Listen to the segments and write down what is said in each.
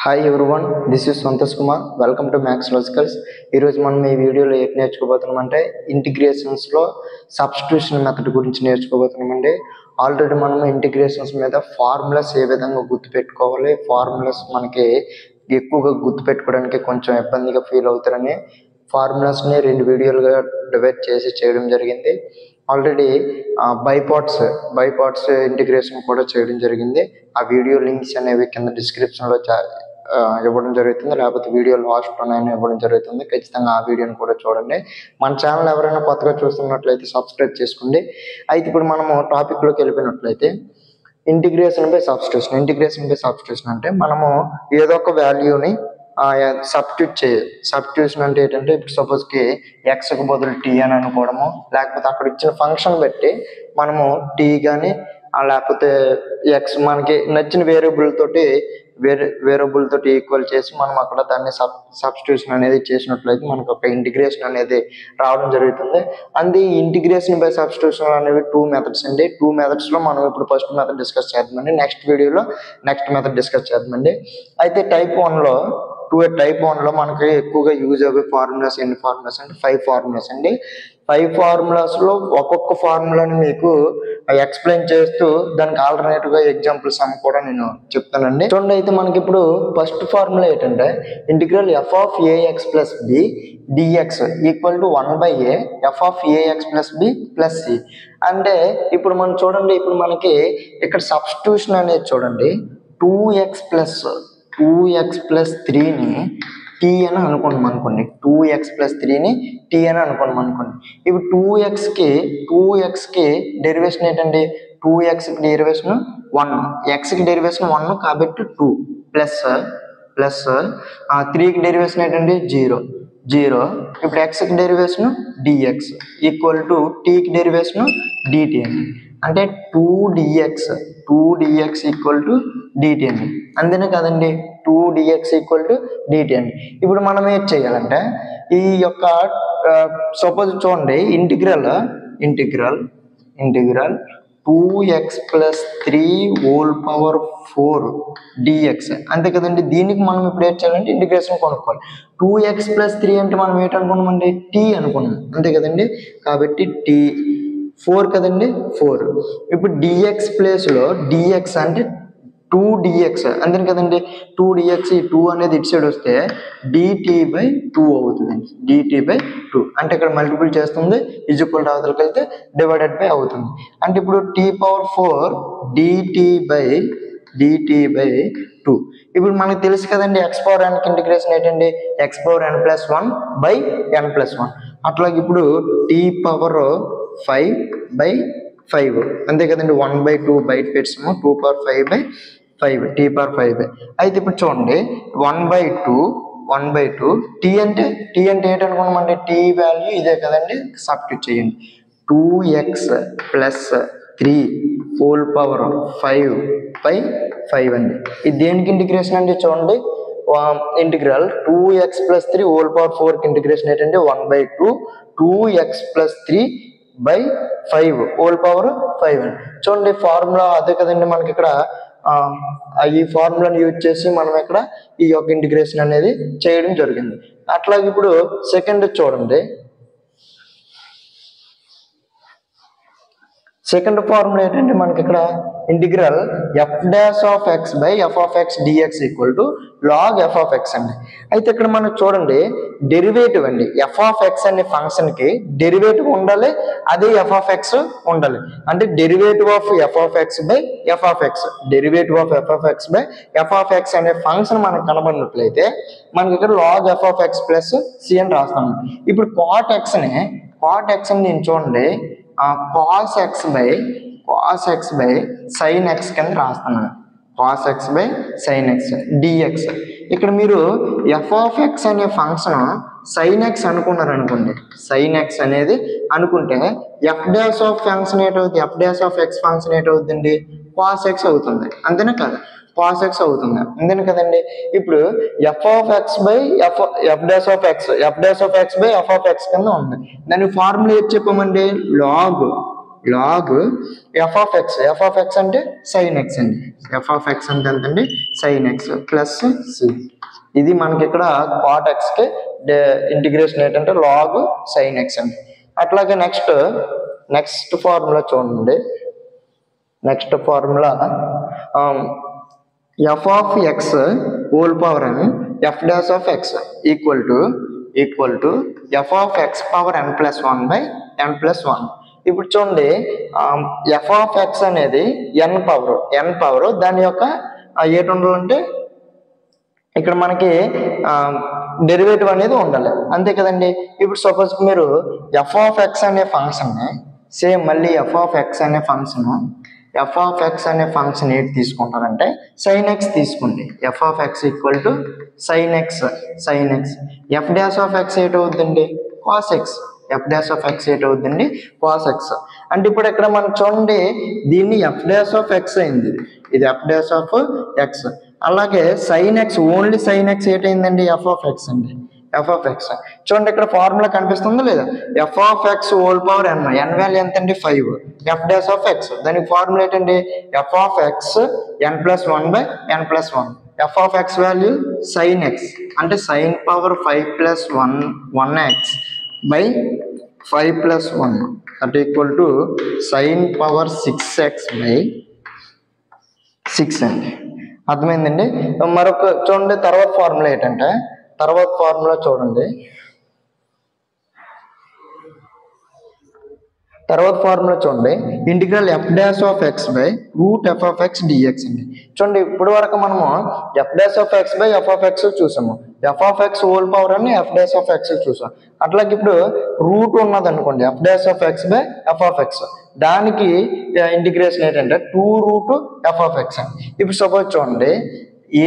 Hi everyone, this is Santosh Kumar. Welcome to maths logicals. ఈరోజు మనం ఈ వీడియోలో ఏంటి నేర్చుకోబోతున్నామంటే ఇంటిగ్రేషన్స్లో సబ్స్టిట్యూషన్ మెథడ్ గురించి నేర్చుకోబోతున్నామండి. ఆల్రెడీ మనం ఇంటిగ్రేషన్స్ మీద ఫార్ములాస్ ఏ విధంగా గుర్తుపెట్టుకోవాలి, ఫార్ములాస్ మనకి ఎక్కువగా గుర్తుపెట్టుకోవడానికి కొంచెం ఇబ్బందిగా ఫీల్ అవుతారని ఫార్ములాస్ని 2 వీడియోలుగా డివైడ్ చేసి చేయడం జరిగింది. ఆల్రెడీ బైపార్ట్స్ ఇంటిగ్రేషన్ కూడా చేయడం జరిగింది. ఆ వీడియో లింక్స్ అనేవి కింద డిస్క్రిప్షన్లో ఇవ్వడం జరుగుతుంది, లేకపోతే వీడియో లాస్ట్లోనైనా ఇవ్వడం జరుగుతుంది. ఖచ్చితంగా ఆ వీడియోని కూడా చూడండి. మన ఛానల్ ఎవరైనా కొత్తగా చూస్తున్నట్లయితే సబ్స్క్రైబ్ చేసుకోండి. అయితే ఇప్పుడు మనము టాపిక్లోకి వెళ్ళిపోయినట్లయితే ఇంటిగ్రేషన్ బై సబ్స్టిట్యూషన్ అంటే మనము ఏదో ఒక వాల్యూని సబ్స్టిట్యూషన్ అంటే ఏంటంటే ఇప్పుడు సపోజ్కి ఎక్స్కి బదులు టీ అని అనుకోవడము, లేకపోతే అక్కడ ఇచ్చిన ఫంక్షన్ బట్టి మనము టీ కానీ లేకపోతే ఎక్స్ మనకి నచ్చిన వేరియబుల్ తోటి ఈక్వల్ చేసి మనం అక్కడ దాన్ని సబ్స్టిట్యూషన్ అనేది చేసినట్లయితే మనకు ఒక ఇంటిగ్రేషన్ అనేది రావడం జరుగుతుంది. అండ్ ఈ ఇంటిగ్రేషన్ బై సబ్స్టిట్యూషన్ అనేవి 2 మెథడ్స్ అండి. 2 మెథడ్స్లో మనం ఇప్పుడు ఫస్ట్ మెథడ్ డిస్కస్ చేద్దామండి. నెక్స్ట్ వీడియోలో నెక్స్ట్ మెథడ్ డిస్కస్ చేద్దామండి. అయితే టైప్ 1లో మనకి ఎక్కువగా యూజ్ అయ్యే ఫార్ములాస్ ఎన్ని ఫార్ములాస్ అంటే 5 ఫార్ములాస్ అండి. 5 ఫార్ములాస్లో ఒక్కొక్క ఫార్ములాని మీకు ఎక్స్ప్లెయిన్ చేస్తూ దానికి ఆల్టర్నేటివ్గా ఎగ్జాంపుల్స్ అమ్మ కూడా నేను చెప్తానండి. చూడండి, అయితే మనకి ఇప్పుడు ఫస్ట్ ఫార్ములా ఏంటంటే integral f of ax plus b dx equal to 1/a f of ax plus b plus c. అంటే ఇప్పుడు మనం చూడండి, ఇప్పుడు మనకి ఇక్కడ సబ్స్టిట్యూషన్ అనేది చూడండి 2x plus 3ని టీ అని అనుకోండి. 2x plus 3ని టీ అని అనుకోండి. ఇప్పుడు 2xకి డెరివేషన్ ఏంటండి? 2xకి డెరివేషన్ 1, xకి డెరివేషన్ 1 కాబట్టి 2 ప్లస్ 3కి డెరివేషన్ ఏంటండి? 0. ఇప్పుడు xకి డెరివేషన్ dx ఈక్వల్ టు టీకి డెరివేషన్ dt అండి. అంటే 2dx ఈక్వల్ టు dt అండి. అంతేనే కదండి, 2dx ఈక్వల్ టు dt అండి. ఇప్పుడు మనం ఏం చేయాలంటే ఈ యొక్క సపోజ్ చూడండి integral 2x plus 3 whole power 4 dx అంతే కదండి. దీనికి మనం ఇప్పుడు ఏం చేయాలంటే ఇంటిగ్రేషన్ కొనుక్కోవాలి. 2x plus 3 అంటే మనం ఏంటనుకున్నామండి? టీ అనుకున్నాం, అంతే కదండి. కాబట్టి టీ 4 కదండి, 4. ఇప్పుడు dx ప్లేస్లో dx అంటే 2dx అంతే కదండి. 2dx ఈ 2 అనేది ఇటు సైడ్ వస్తే dt/2 అవుతుందండి. dt/2 అంటే ఇక్కడ మల్టిపుల్ చేస్తుంది, ఈక్వల్ టు అవతలకి వెళ్తే డివైడెడ్ బై అవుతుంది. అంటే ఇప్పుడు t/4 dt/2. ఇప్పుడు మనకు తెలుసు కదండి x పవర్ n ఇంటిగ్రేషన్ ఏంటండి? x⁻n+1/n+1. అట్లాగే ఇప్పుడు t⁻5/5 అంతే కదండి. 1/2 బయట పెట్టాము, 2⁻5/5 t⁻5. అయితే ఇప్పుడు చూడండి 1/2 టీ అంటే ఏంటనుకున్నామండి? టీ వాల్యూ ఇదే కదండి, సబ్స్టిట్యూట్ చేయండి. 2x plus 3 whole power 5/5 అండి. ఇది దేనికి ఇంటిగ్రేషన్ అండి? చూడండి, integral 2x plus 3 whole power 4కి ఇంటిగ్రేషన్ ఏంటంటే 1/2 2x plus 3/5 whole power 5 అండి. చూడండి, ఫార్ములా అదే కదండి. మనకి ఇక్కడ ఈ ఫార్ములాని యూజ్ చేసి మనం ఇక్కడ ఈ యొక్క ఇంటిగ్రేషన్ అనేది చేయడం జరిగింది. అట్లాగే ఇప్పుడు సెకండ్ చూడండి, సెకండ్ ఫార్ములా ఏంటంటే మనకి ఇక్కడ integral f'(f(x) dx equal to log f(x) అండి. అయితే ఇక్కడ మనం చూడండి డెరివేటివ్ అండి. f(x) అనే ఫంక్షన్కి డెరివేటివ్ ఉండాలి, అదే f(x) ఉండాలి. అంటే డెరివేటివ్ ఆఫ్ f(x) అనే ఫంక్షన్ మనకు కనబడినట్లయితే మనకి ఇక్కడ log f(x plus c) అని రాస్తాము. ఇప్పుడు cot x ని నేను చూడండి cos x by sin x కింద రాస్తున్నాను. cos x by sin x dx. ఇక్కడ మీరు f(x) అనే function sin x అనుకున్నారనుకోండి, sin x అనేది అనుకుంటే f'(x) ఫంక్షన్ ఏటవుతుందండి? cos x అవుతుంది, అంతేనా కదా? cos x అవుతుంది, అంతేనా కదండి. ఇప్పుడు f(x) by f'(x) కింద ఉంది. దాని ఫార్ములా ఏది చెప్పామండి? log log F of X అంటే సైన్ ఎక్స్ అండి. ఎఫ్ ఆఫ్ ఎక్స్ అంటే ఎంతండి సైన్ ఎక్స్ ప్లస్ సి. ఇది మనకి ఇక్కడ కాట్ ఎక్స్కి ఇంటిగ్రేషన్ ఏంటంటే లాగ్ సైన్ ఎక్స్ అండి. అట్లాగే నెక్స్ట్ ఫార్ములా చూడండి. Next formula F of X whole power N F dash of X equal to F of X power N plus 1 by N plus 1. ఇప్పుడు చూడండి ఎఫ్ ఆఫ్ ఎక్స్ అనేది ఎన్ power దాని యొక్క ఏటి ఉండాలంటే ఇక్కడ మనకి డెరివేటివ్ అనేది ఉండాలి, అంతే కదండి. ఇప్పుడు సపోజ్ మీరు ఎఫ్ ఆఫ్ ఎక్స్ అనే ఫంక్షన్ సేమ్ మళ్ళీ ఎఫ్ ఆఫ్ ఎక్స్ అనే ఫంక్షన్ ఏంటి తీసుకుంటారంటే సైన్ ఎక్స్ తీసుకోండి. F of X equal to sine X F dash of X ఏటవుద్దండి cos X. F dash of X ఏటవుద్దండి కాస్ ఎక్స్. అంటే ఇప్పుడు ఇక్కడ మనం చూడండి దీన్ని ఎఫ్ డాష్ ఆఫ్ ఎక్స్ అయింది, ఇది ఎఫ్ డాష్ ఆఫ్ ఎక్స్. అలాగే sine x only sine x ఏంటైందండి ఎఫ్ ఆఫ్ ఎక్స్ అండి. ఎఫ్ ఆఫ్ ఎక్స్ చూడండి ఇక్కడ ఫార్ములా కనిపిస్తుందా లేదా, f of X whole power n value ఎంత అండి 5 ఎఫ్ డాష్ ఆఫ్ ఎక్స్. దానికి ఫార్ములా ఏంటండి f of x n plus 1 by N plus 1. F of x value sine x అంటే sine power 5 plus 1 x by 5 plus 1 that equal to sine power 6x by 6 అండి. అర్థమైందండి. మరొక చూడండి తర్వాత formula ఏంటంటే చూడండి integral f dash of x by root f of x dx అండి. చూడండి ఇప్పుడు వరకు మనము f dash of x by f of x చూసాము, f of X whole power అని ఎఫ్ డాష్ ఆఫ్ ఎక్స్ చూసాం. అట్లాగే ఇప్పుడు రూట్ ఉన్నది అనుకోండి f dash of x by f of x, దానికి ఇంటిగ్రేషన్ ఏంటంటే 2 రూట్ ఎఫ్ ఆఫ్ ఎక్స్ అండి. ఇప్పుడు సపోజ్ చూడండి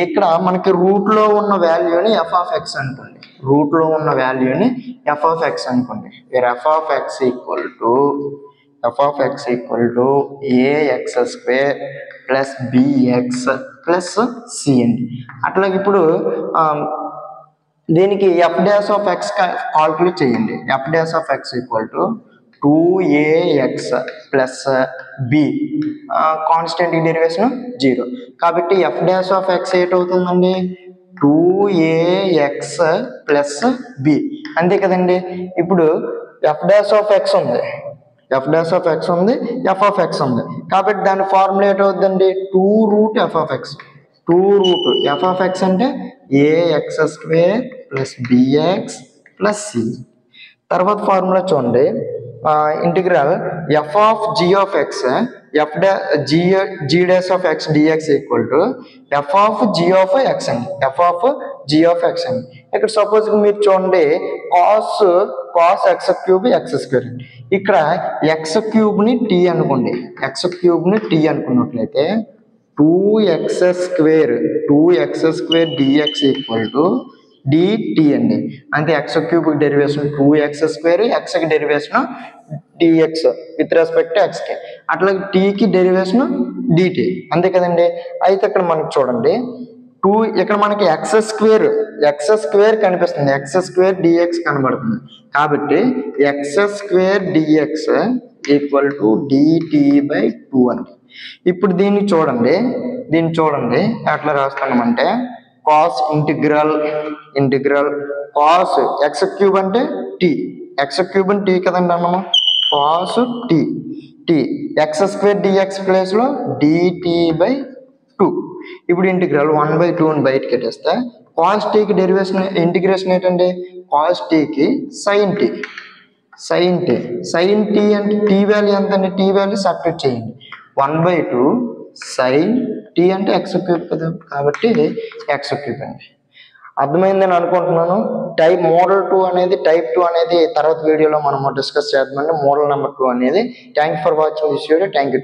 ఇక్కడ మనకి రూట్ లో ఉన్న వాల్యూని ఎఫ్ ఆఫ్ ఎక్స్ అనుకోండి, ఎఫ్ ఆఫ్ ఎక్స్ అనుకోండి. F of X equal to ax square plus bx plus c అండి. అట్లాగే ఇప్పుడు దీనికి f dash of x calculate చేయండి. F dash of X equal to 2ax plus b constant derivation 0 కాబట్టి f dash of x ఏటవుతుందండి 2ax plus b, అంతే కదండి. ఇప్పుడు ఎఫ్ డాష్ ఆఫ్ ఎక్స్ ఉంది, ఎఫ్ ఆఫ్ ఎక్స్ ఉంది కాబట్టి దాని formula ఏటవుద్దండి 2 root f of x. 2 root f of X అంటే ax square plus bx plus c. తర్వాత ఫార్ములా చూడండి integral f of g of x g dash of x dx equal to F of g of x అండి. ఇక్కడ suppose మీరు చూడండి cos x cube x square అండి. ఇక్కడ x క్యూబ్ని t అనుకున్నట్లయితే 2x square dx equal to dt అండి. అంటే x cube derivation 2x square, ఎక్స్కి derivation dx with respect to ఎక్స్కి, అట్లాగే టీకి డెరివేషన్ డిటి, అంతే కదండి. అయితే ఇక్కడ మనకి చూడండి ఇక్కడ మనకి ఎక్స్ స్క్వేర్ కనిపిస్తుంది, ఎక్స్ స్క్వేర్ డిఎక్స్ కనబడుతుంది కాబట్టి x square dx equal to dt by 2 అండి. ఇప్పుడు దీన్ని చూడండి ఎట్లా రాస్తున్నామంటే cos integral cos x cube అంటే టీ, ఎక్స్ క్యూబ్ అని టీ కదండి అన్నము, cos t x square dx place లో డిటి బై 2. ఇప్పుడు ఇంటిగ్రల్ 1/2 అని బయటకి పెట్టేస్తే కాస్ టీకి ఇంటిగ్రేషన్ ఏంటండి కాస్ టీకి సైన్ టీ అంటే టీ వాల్యూ ఎంత అండి, టీ వాల్యూ సబ్స్టిట్యూట్ చేయండి 1/2 సైన్ టీ అంటే ఎక్స్ క్యూబ్ కదా కాబట్టి ఎక్స్ క్యూబ్ అండి. అర్థమైందని అనుకుంటున్నాను. మోడల్ 2 అనేది టైప్ 2 అనేది తర్వాత వీడియోలో మనం డిస్కస్ చేద్దామండి. మోడల్ నెంబర్ 2 అనేది. Thank you for watching this video. Thank you.